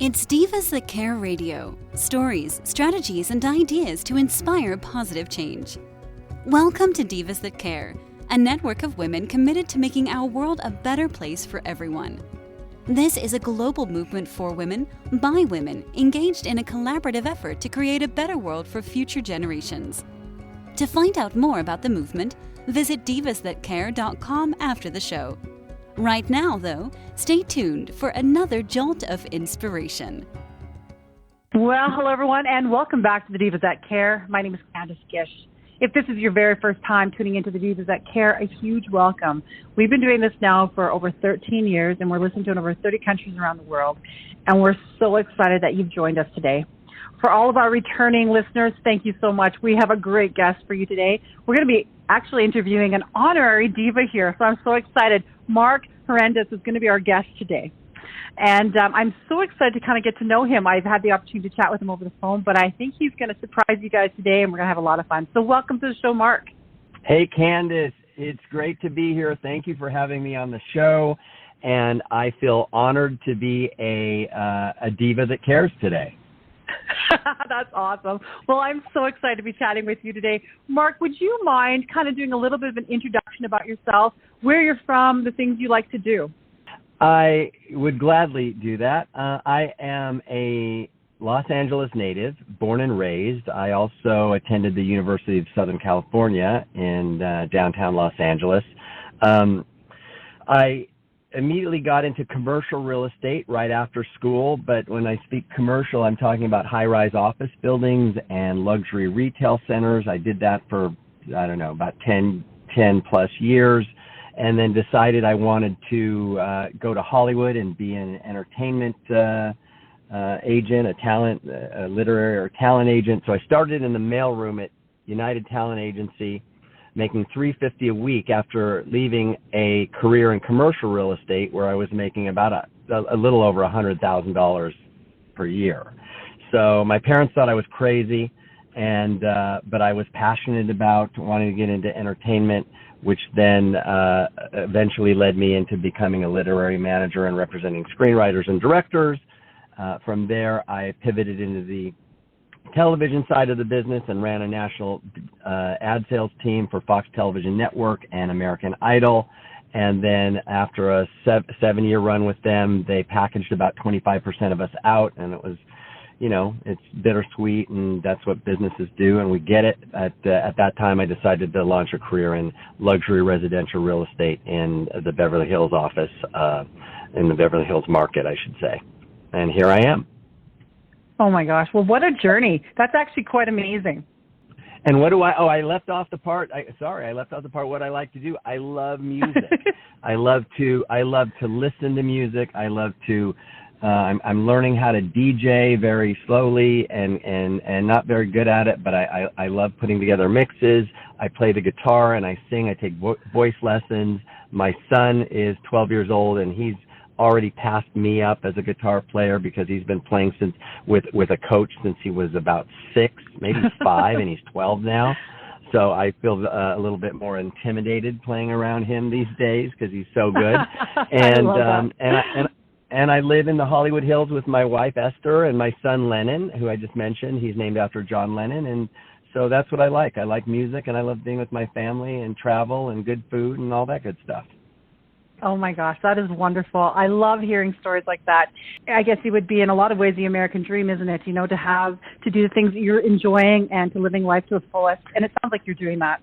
It's Divas That Care Radio. Stories, strategies, and ideas to inspire positive change. Welcome to Divas That Care, a network of women committed to making our world a better place for everyone. This is a global movement for women, by women, engaged in a collaborative effort to create a better world for future generations. To find out more about the movement, visit divasthatcare.com after the show. Right now, though, stay tuned for another jolt of inspiration. Well, hello, everyone, and welcome back to the Divas That Care. My name is Candace Gish. If this is your very first time tuning into the Divas That Care, a huge welcome. We've been doing this now for over 13 years, and we're listening to in over 30 countries around the world, and we're so excited that you've joined us today. For all of our returning listeners, thank you so much. We have a great guest for you today. We're going to be actually interviewing an honorary diva here, so I'm so excited. Mark Hernandez is going to be our guest today. And I'm so excited to kind of get to know him. I've had the opportunity to chat with him over the phone, but I think he's going to surprise you guys today, and we're going to have a lot of fun. So welcome to the show, Mark. Hey, Candace. It's great to be here. Thank you for having me on the show. And I feel honored to be a diva that cares today. That's awesome. Well, I'm so excited to be chatting with you today. Mark, would you mind kind of doing a little bit of an introduction about yourself, where you're from, the things you like to do? I would gladly do that. I am a Los Angeles native, born and raised. I also attended the University of Southern California in downtown Los Angeles. I immediately got into commercial real estate right after school, but when I speak commercial, I'm talking about high-rise office buildings and luxury retail centers. I did that for, about 10 plus years, and then decided I wanted to go to Hollywood and be an entertainment agent, a literary or talent agent. So I started in the mailroom at United Talent Agency, making $350 a week after leaving a career in commercial real estate where I was making about a little over $100,000 per year. So my parents thought I was crazy, but I was passionate about wanting to get into entertainment, which then eventually led me into becoming a literary manager and representing screenwriters and directors. From there, I pivoted into the television side of the business and ran a national ad sales team for Fox Television Network and American Idol. And then after a 7-year run with them, they packaged about 25% of us out, and it was, it's bittersweet, and that's what businesses do, and we get it. At that time, I decided to launch a career in luxury residential real estate in the Beverly Hills office, in the Beverly Hills market, I should say. And here I am. Oh, my gosh. Well, what a journey. That's actually quite amazing. And I left off the part what I like to do. I love music. I love to listen to music. I love to, I'm learning how to DJ very slowly and not very good at it, but I love putting together mixes. I play the guitar and I sing. I take voice lessons. My son is 12 years old, and he's already passed me up as a guitar player because he's been playing with a coach since he was about 6, maybe 5, and he's 12 now. So I feel a little bit more intimidated playing around him these days because he's so good. And and I live in the Hollywood Hills with my wife Esther and my son Lennon, who I just mentioned. He's named after John Lennon, and so that's what I like. I like music, and I love being with my family and travel and good food and all that good stuff. Oh, my gosh, that is wonderful. I love hearing stories like that. I guess it would be in a lot of ways the American dream, isn't it? To do the things that you're enjoying and to living life to the fullest. And it sounds like you're doing that.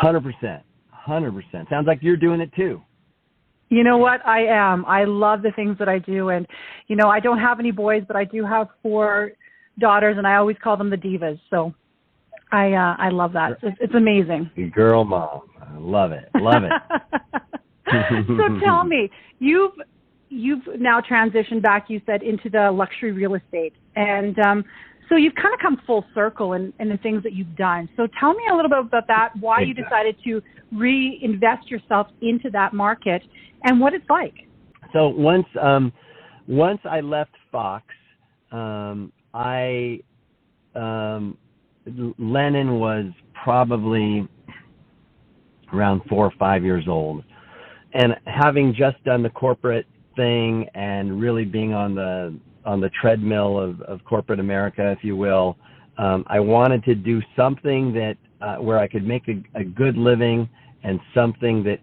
100%. Sounds like you're doing it too. You know what? I am. I love the things that I do. And, I don't have any boys, but I do have 4 daughters, and I always call them the divas. So I love that. It's amazing. Girl mom. I love it. So tell me, you've now transitioned back, you said, into the luxury real estate. And so you've kind of come full circle in the things that you've done. So tell me a little bit about that, why you decided to reinvest yourself into that market and what it's like. So once I left Fox, Lennon was probably around 4 or 5 years old. And having just done the corporate thing and really being on the treadmill of corporate America, if you will. I wanted to do something that where I could make a good living and something that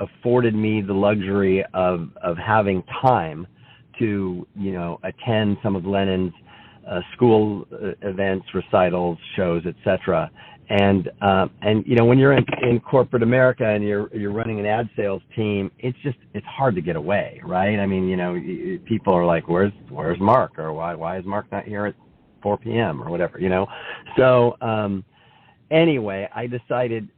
afforded me the luxury of having time to, attend some of Lennon's school events, recitals, shows, etc. And when you're in corporate America and you're running an ad sales team, it's hard to get away, right? I mean, people are like, where's Mark, or why is Mark not here at 4 p.m. or whatever, So anyway, I decided,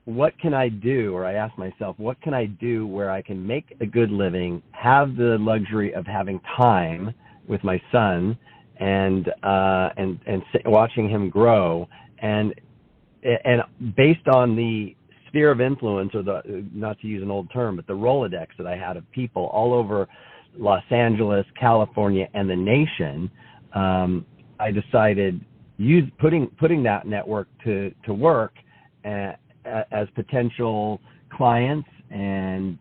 what can I do? Or I asked myself, what can I do where I can make a good living, have the luxury of having time with my son, and watching him grow, and based on the sphere of influence, or not to use an old term, but the Rolodex that I had of people all over Los Angeles, California, and the nation, I decided putting that network to work as potential clients and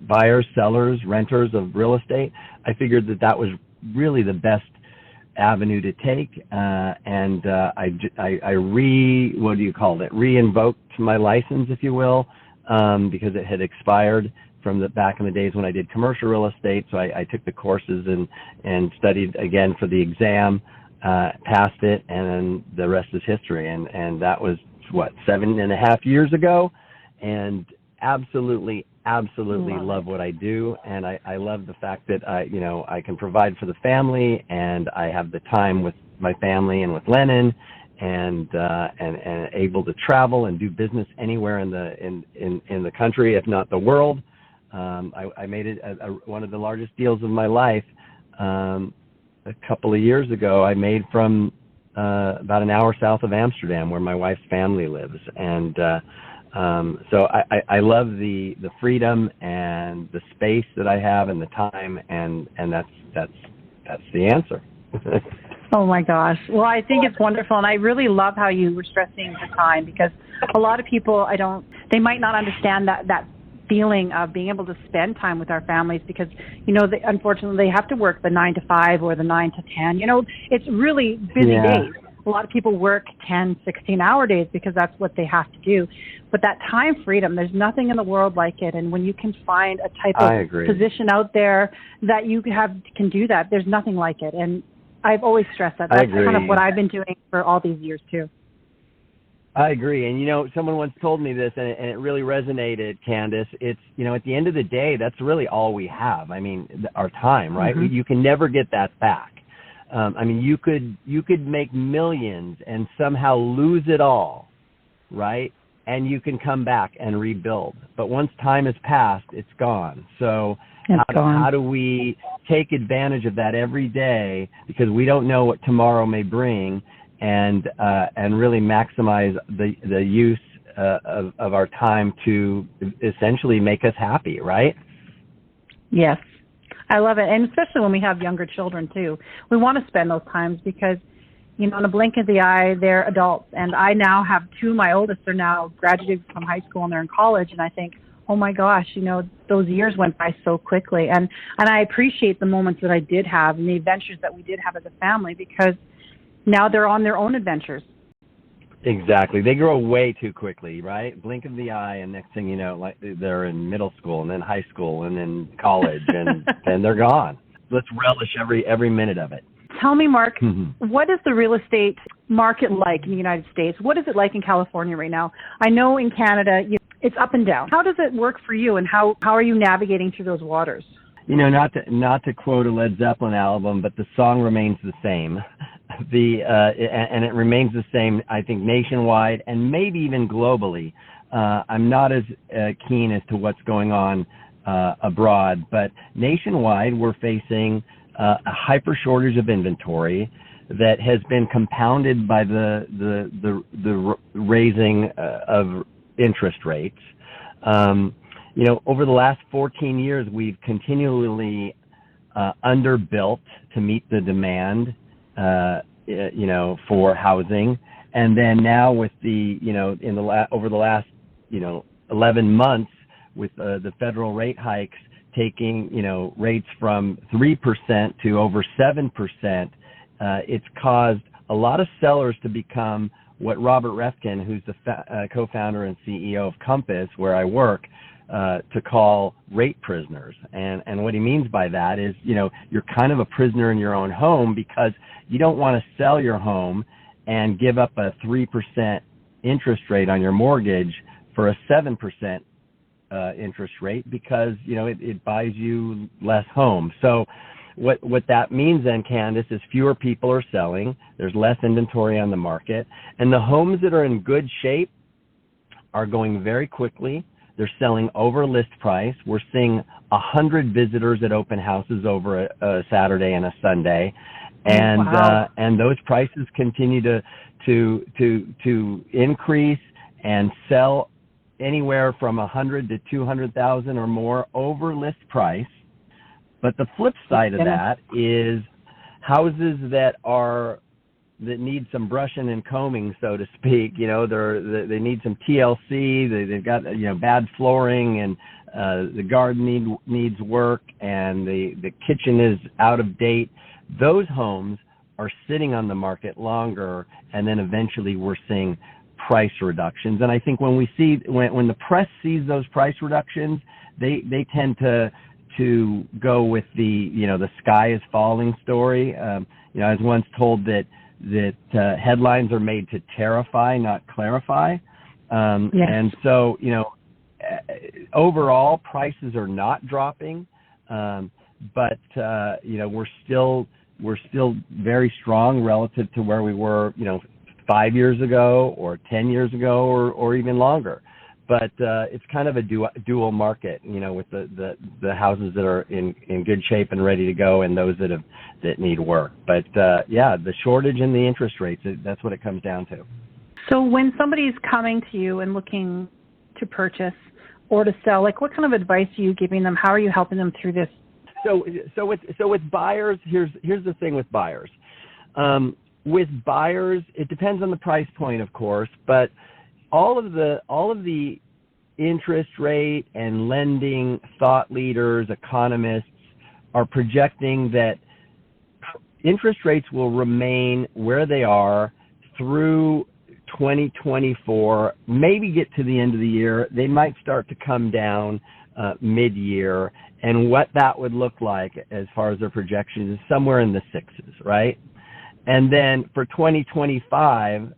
buyers, sellers, renters of real estate. I figured that was really the best avenue to take, and I reinvoked my license, if you will, because it had expired from back in the days when I did commercial real estate. So I took the courses and studied again for the exam, passed it, and then the rest is history. And that was 7.5 years ago, and absolutely love what I do, and I love the fact that I can provide for the family, and I have the time with my family and with Lennon, and able to travel and do business anywhere in the country, if not the world. I made it one of the largest deals of my life a couple of years ago. I made from about an hour south of Amsterdam, where my wife's family lives, and so I love the freedom and the space that I have and the time, and that's the answer. Oh my gosh. Well, I think it's wonderful, and I really love how you were stressing the time, because a lot of people, they might not understand that feeling of being able to spend time with our families, because unfortunately they have to work the 9 to 5 or the 9 to 10. It's really busy days. A lot of people work 10, 16-hour days because that's what they have to do. But that time freedom, there's nothing in the world like it. And when you can find a type of position out there that you can do that, there's nothing like it. And I've always stressed that. That's kind of what I've been doing for all these years too. I agree. And, someone once told me this, and it really resonated, Candace. It's, at the end of the day, that's really all we have. I mean, our time, right? Mm-hmm. You can never get that back. You could make millions and somehow lose it all, right? And you can come back and rebuild. But once time has passed, it's gone. So how do we take advantage of that every day, because we don't know what tomorrow may bring, and really maximize the use of our time to essentially make us happy, right? Yes. I love it. And especially when we have younger children too. We want to spend those times because, in a blink of the eye, they're adults. And I now have two. My oldest are now graduated from high school and they're in college. And I think, oh my gosh, those years went by so quickly. And I appreciate the moments that I did have and the adventures that we did have as a family, because now they're on their own adventures. Exactly. They grow way too quickly, right? Blink of the eye, and next thing you know, like, they're in middle school and then high school and then college, and then they're gone. Let's relish every minute of it. Tell me, Mark, what is the real estate market like in the United States? What is it like in California right now? I know in Canada, it's up and down. How does it work for you, and how are you navigating through those waters? Not to quote a Led Zeppelin album, but the song remains the same. And it remains the same, I think, nationwide and maybe even globally. I'm not as keen as to what's going on abroad, but nationwide we're facing a hyper shortage of inventory that has been compounded by the raising of interest rates. Over the last 14 years, we've continually underbuilt to meet the demand, for housing. And then now with over the last, 11 months with the federal rate hikes taking, rates from 3% to over 7%, it's caused a lot of sellers to become what Robert Refkin, who's the co-founder and CEO of Compass, where I work, to call rate prisoners. And what he means by that is, you're kind of a prisoner in your own home because you don't want to sell your home and give up a 3% interest rate on your mortgage for a 7% interest rate because, it buys you less home. So what that means then, Candace, is fewer people are selling. There's less inventory on the market. And the homes that are in good shape are going very quickly. They're selling over list price. We're seeing 100 visitors at open houses over a Saturday and a Sunday. And wow. And those prices continue to increase and sell anywhere from 100 to 200,000 or more over list price. But the flip side of that is houses that need some brushing and combing, so to speak. They need some TLC. They've got bad flooring, and the garden needs work, and the kitchen is out of date. Those homes are sitting on the market longer, and then eventually we're seeing price reductions. And I think when the press sees those price reductions, they tend to go with the sky is falling story. I was once told that headlines are made to terrify, not clarify. Yes. And so, overall prices are not dropping, but we're still very strong relative to where we were, 5 years ago or 10 years ago or even longer. But it's kind of a dual market, with the houses that are in good shape and ready to go, and those that need work. But the shortage and the interest rates, that's what it comes down to. So when somebody's coming to you and looking to purchase or to sell, what kind of advice are you giving them? How are you helping them through this? So with buyers, here's the thing with buyers. With buyers, it depends on the price point, of course, but all of the interest rate and lending thought leaders, economists are projecting that interest rates will remain where they are through 2024, maybe get to the end of the year. They might start to come down mid-year, and what that would look like as far as their projections is somewhere in the sixes, right? And then for 2025,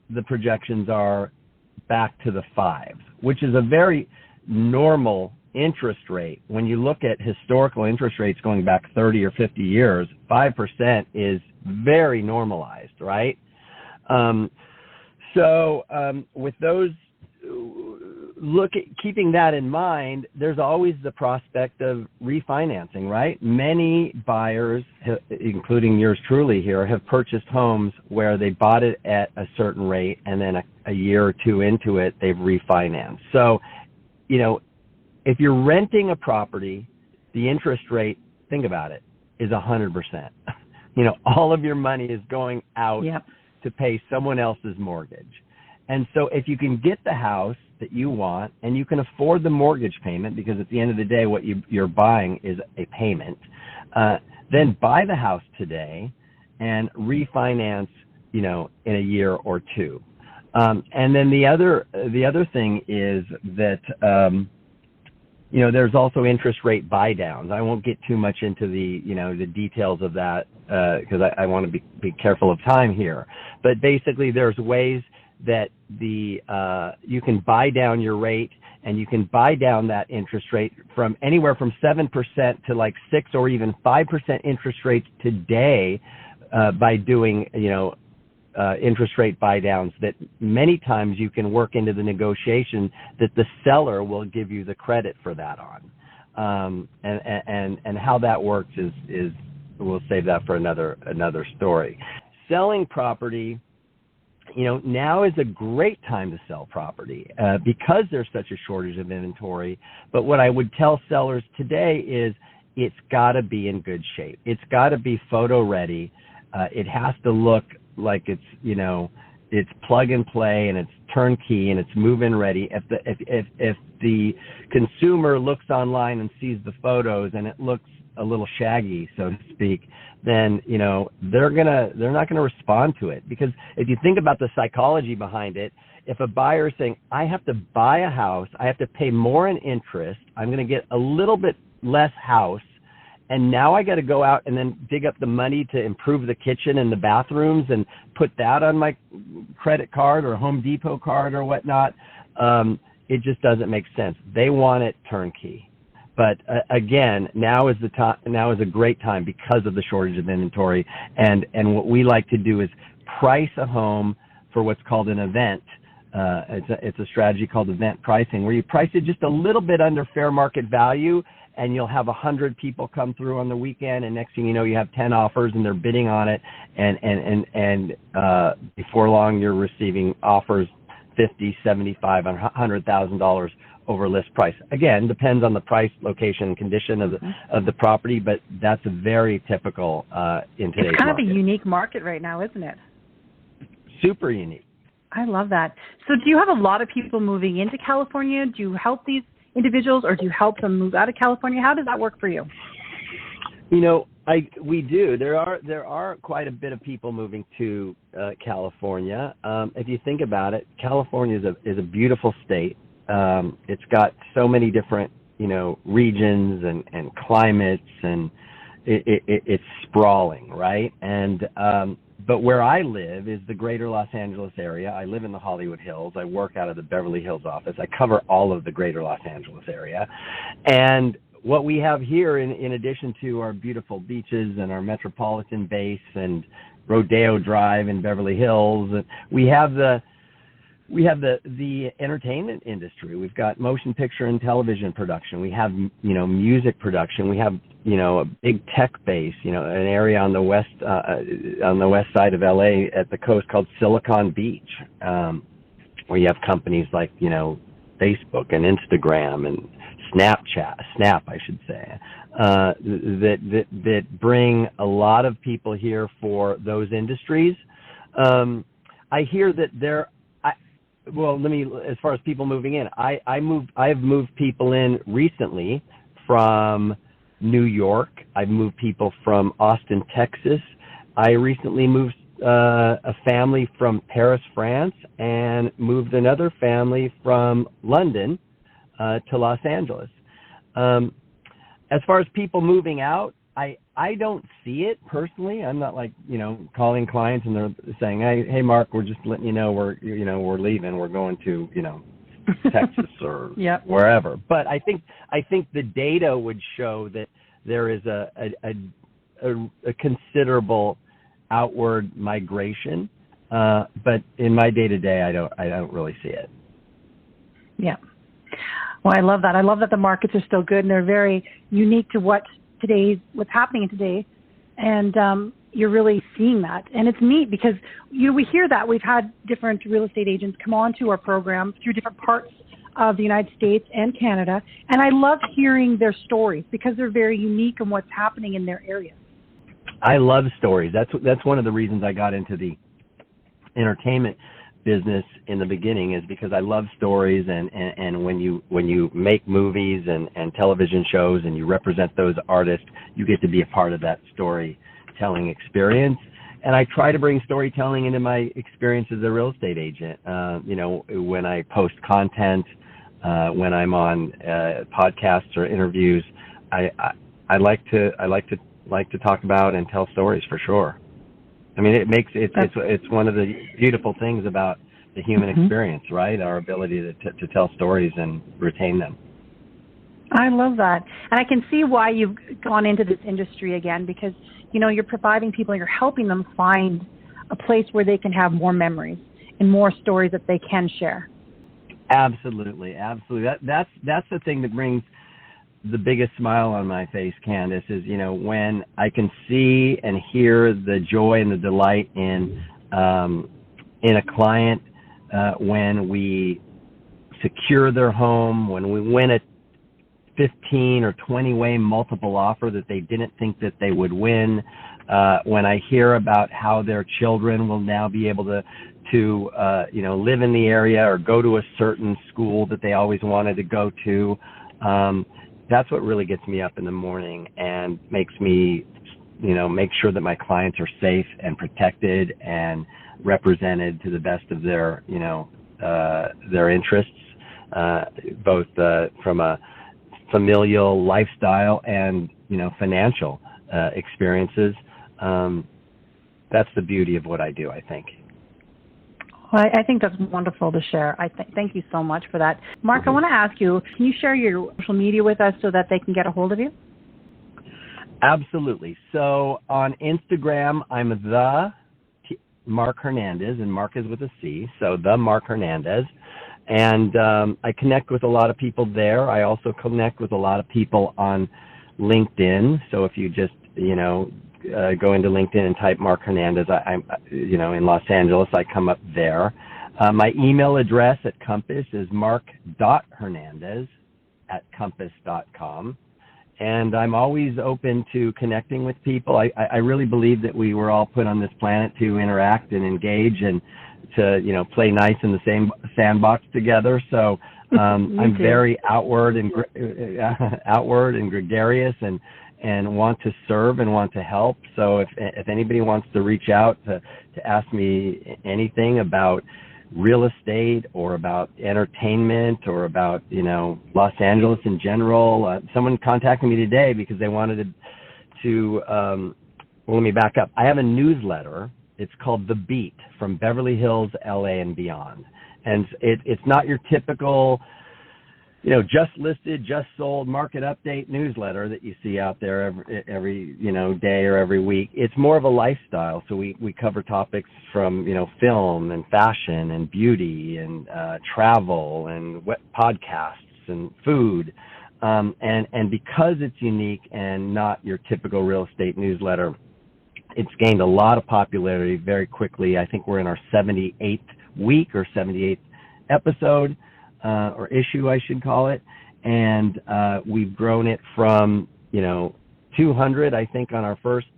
the projections are back to the fives, which is a very normal interest rate. When you look at historical interest rates going back 30 or 50 years, 5% is very normalized, right? With those, keeping that in mind, there's always the prospect of refinancing, right? Many buyers, including yours truly here, have purchased homes where they bought it at a certain rate, and then a year or two into it, they've refinanced. So, if you're renting a property, the interest rate, think about it, is 100%. All of your money is going out to pay someone else's mortgage. And so if you can get the house that you want and you can afford the mortgage payment, because at the end of the day, what you're buying is a payment, then buy the house today and refinance, in a year or two. And then the other thing is that, there's also interest rate buy downs. I won't get too much into the details of that because I want to be careful of time here. But basically, there's ways that you can buy down your rate, and you can buy down that interest rate from anywhere from 7% to like 6 or even 5% interest rates today by doing interest rate buy downs that many times you can work into the negotiation that the seller will give you the credit for that on. And how that works is we'll save that for another story. Selling property, now is a great time to sell property because there's such a shortage of inventory. But what I would tell sellers today is it's got to be in good shape. It's got to be photo ready. It has to look like it's, it's plug and play and it's turnkey and it's move-in ready. If the consumer looks online and sees the photos and it looks a little shaggy, so to speak, then they're not gonna respond to it. Because if you think about the psychology behind it, if a buyer is saying, I have to buy a house, I have to pay more in interest, I'm going to get a little bit less house, and now I got to go out and then dig up the money to improve the kitchen and the bathrooms and put that on my credit card or Home Depot card or whatnot, it just doesn't make sense. They want it turnkey. But again, now is a great time because of the shortage of inventory. And what we like to do is price a home for what's called an event. It's a strategy called event pricing, where you price it just a little bit under fair market value, and you'll have 100 people come through on the weekend, and next thing you know, you have 10 offers and they're bidding on it, and before long you're receiving offers $50,000, $75,000, $100,000 over list price. Again, depends on the price, location, and condition of the property, but that's very typical in today's market. It's kind of a unique market right now, isn't it? Super unique. I love that. So do you have a lot of people moving into California? Do you help these individuals, or do you help them move out of California? How does that work for you? We do. There are quite a bit of people moving to California. If you think about it, California is a beautiful state. It's got so many different regions and climates, and it's sprawling, right? And but where I live is the greater Los Angeles area. I live in the Hollywood Hills. I work out of the Beverly Hills office. I cover all of the greater Los Angeles area. And what we have here, in addition to our beautiful beaches and our metropolitan base and Rodeo Drive in Beverly Hills, we have the entertainment industry. We've got motion picture and television production. We have music production. We have a big tech base. An area on the west side of LA at the coast called Silicon Beach, where you have companies like Facebook and Instagram and Snap, I should say, that bring a lot of people here for those industries. I hear that as far as people moving in, I've moved people in recently from New York. I've moved people from Austin, Texas. I recently moved a family from Paris, France, and moved another family from London to Los Angeles. As far as people moving out, I don't see it personally. I'm not calling clients and they're saying, hey Mark, we're just letting you know we're leaving. We're going to Texas or wherever. But I think the data would show that there is a considerable outward migration. But in my day-to-day, I don't really see it. Yeah. Well, I love that. I love that the markets are still good and they're very unique to what's happening today. And you're really seeing that. And it's neat because, we hear that we've had different real estate agents come on to our program through different parts of the United States and Canada. And I love hearing their stories because they're very unique in what's happening in their area. I love stories. That's one of the reasons I got into the entertainment business in the beginning, is because I love stories, and when you make movies and television shows and you represent those artists, you get to be a part of that storytelling experience. And I try to bring storytelling into my experience as a real estate agent. When I post content, when I'm on podcasts or interviews, I like to talk about and tell stories for sure. I mean, it's one of the beautiful things about the human experience, right? Our ability to tell stories and retain them. I love that. And I can see why you've gone into this industry again, because, you're providing people, you're helping them find a place where they can have more memories and more stories that they can share. Absolutely. That's the thing that brings the biggest smile on my face, Candace, is, when I can see and hear the joy and the delight in a client, when we secure their home, when we win a 15 or 20 way multiple offer that they didn't think that they would win. When I hear about how their children will now be able to live in the area or go to a certain school that they always wanted to go to, that's what really gets me up in the morning and makes me, make sure that my clients are safe and protected and represented to the best of their interests, both from a familial, lifestyle, and financial experiences. That's the beauty of what I do, I think. Well, I think that's wonderful to share. Thank you so much for that. Mark, I want to ask you, can you share your social media with us so that they can get a hold of you? Absolutely. So on Instagram, I'm the Mark Hernandez, and Mark is with a C, so the Mark Hernandez. And I connect with a lot of people there. I also connect with a lot of people on LinkedIn. So if you just, go into LinkedIn and type Mark Hernandez, I'm in Los Angeles, I come up there. My email address at Compass is mark.hernandez@compass.com. And I'm always open to connecting with people. I really believe that we were all put on this planet to interact and engage and to, play nice in the same sandbox together. So I'm very outward and gregarious and want to serve and want to help. So if anybody wants to reach out to ask me anything about real estate or about entertainment or about, Los Angeles in general, someone contacted me today because they wanted to let me back up. I have a newsletter. It's called The Beat from Beverly Hills, LA and beyond. And it's not your typical, just listed, just sold market update newsletter that you see out there every day or every week. It's more of a lifestyle. So we cover topics from, film and fashion and beauty and travel and podcasts and food. And because it's unique and not your typical real estate newsletter, it's gained a lot of popularity very quickly. I think we're in our 78th week or 78th episode. Or issue, I should call it, and we've grown it from 200, I think, on our first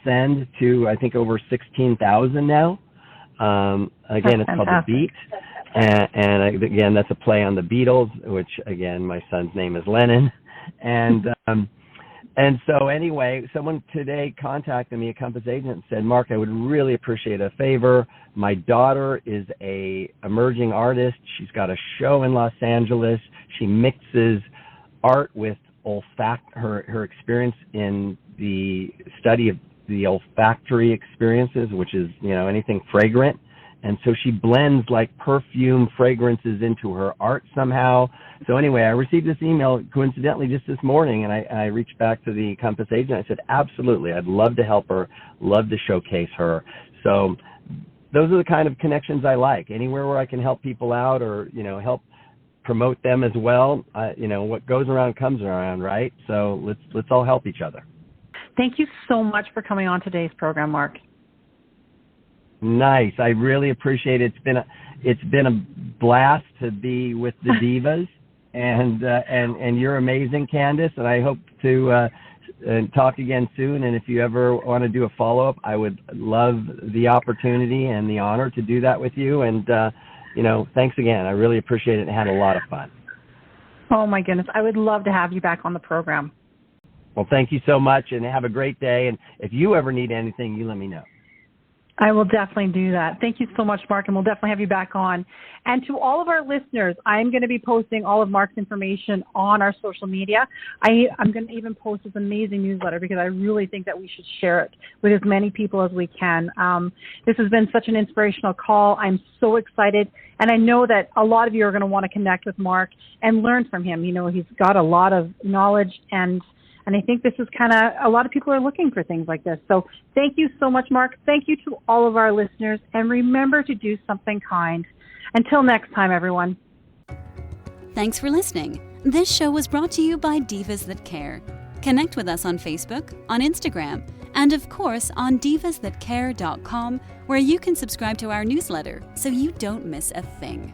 send to I think over 16,000 now. Again, it's called The Beat, and again, that's a play on the Beatles, which again, my son's name is Lennon, and so anyway, someone today contacted me, a Compass agent, and said, Mark, I would really appreciate a favor. My daughter is a emerging artist. She's got a show in Los Angeles. She mixes art with her experience in the study of the olfactory experiences, which is, anything fragrant. And so she blends like perfume fragrances into her art somehow. So anyway, I received this email coincidentally just this morning, and I reached back to the Compass agent. I said, absolutely, I'd love to help her, love to showcase her. So those are the kind of connections I like. Anywhere where I can help people out or, help promote them as well. What goes around comes around, right? So let's all help each other. Thank you so much for coming on today's program, Mark. Nice. I really appreciate it. It's been a blast to be with the Divas, and you're amazing, Candace. And I hope to talk again soon. And if you ever want to do a follow-up, I would love the opportunity and the honor to do that with you. And thanks again. I really appreciate it and had a lot of fun. Oh my goodness, I would love to have you back on the program. Well, thank you so much, and have a great day. And if you ever need anything, you let me know. I will definitely do that. Thank you so much, Mark, and we'll definitely have you back on. And to all of our listeners, I'm going to be posting all of Mark's information on our social media. I'm going to even post this amazing newsletter because I really think that we should share it with as many people as we can. This has been such an inspirational call. I'm so excited, and I know that a lot of you are going to want to connect with Mark and learn from him. He's got a lot of knowledge, and I think this is a lot of people are looking for things like this. So thank you so much, Mark. Thank you to all of our listeners. And remember to do something kind. Until next time, everyone. Thanks for listening. This show was brought to you by Divas That Care. Connect with us on Facebook, on Instagram, and of course on divasthatcare.com, where you can subscribe to our newsletter so you don't miss a thing.